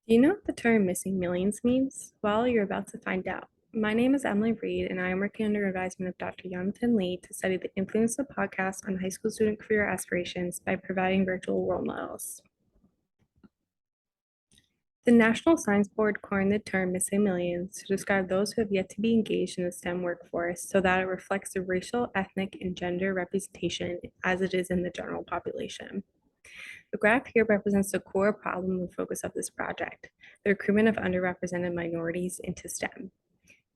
Do you know what the term missing millions means? Well, you're about to find out. My name is Emily Reed, and I am working under advisement of Dr. Yanfen Lee to study the influence of podcasts on high school student career aspirations by providing virtual role models. The National Science Board coined the term missing millions to describe those who have yet to be engaged in the STEM workforce so that it reflects the racial, ethnic, and gender representation as it is in the general population. The graph here represents the core problem and focus of this project, the recruitment of underrepresented minorities into STEM.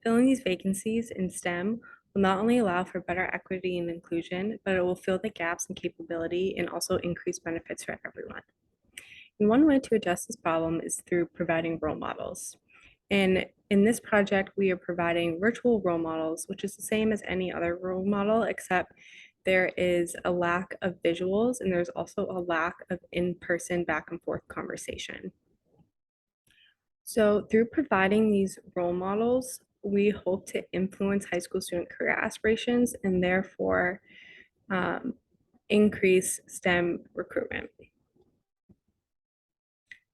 Filling these vacancies in STEM will not only allow for better equity and inclusion, but it will fill the gaps in capability and also increase benefits for everyone. And one way to address this problem is through providing role models. And in this project, we are providing virtual role models, which is the same as any other role model, except there is a lack of visuals and there's also a lack of in-person back and forth conversation. So through providing these role models, we hope to influence high school student career aspirations and therefore increase STEM recruitment.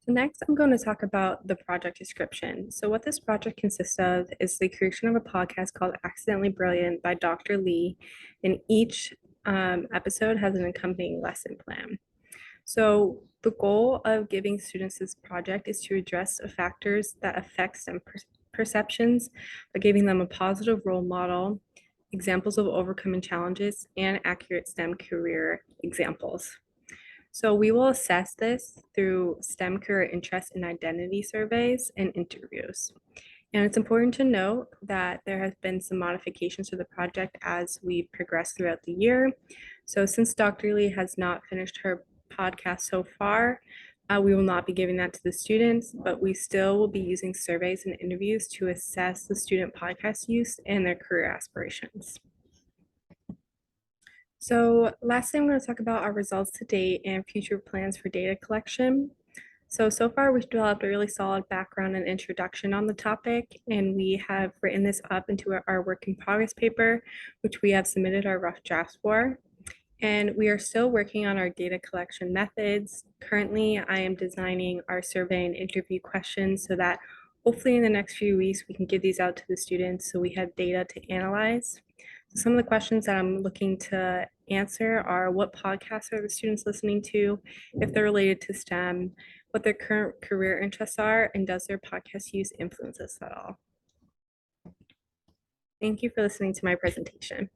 So next, I'm going to talk about the project description. So what this project consists of is the creation of a podcast called Accidentally Brilliant by Dr. Lee, and each episode has an accompanying lesson plan. So the goal of giving students this project is to address the factors that affect STEM perceptions by giving them a positive role model, examples of overcoming challenges, and accurate STEM career examples. So we will assess this through STEM career interest and identity surveys and interviews. And it's important to note that there has been some modifications to the project as we progress throughout the year. So since Dr. Lee has not finished her podcast so far, we will not be giving that to the students, but we still will be using surveys and interviews to assess the student podcast use and their career aspirations. So lastly, I'm going to talk about our results to date and future plans for data collection. So far we've developed a really solid background and introduction on the topic, and we have written this up into our work in progress paper, which we have submitted our rough drafts for. And we are still working on our data collection methods. Currently, I am designing our survey and interview questions so that hopefully in the next few weeks, we can give these out to the students so we have data to analyze. So some of the questions that I'm looking to answer are: what podcasts are the students listening to, if they're related to STEM, what their current career interests are, and does their podcast use influence us at all? Thank you for listening to my presentation.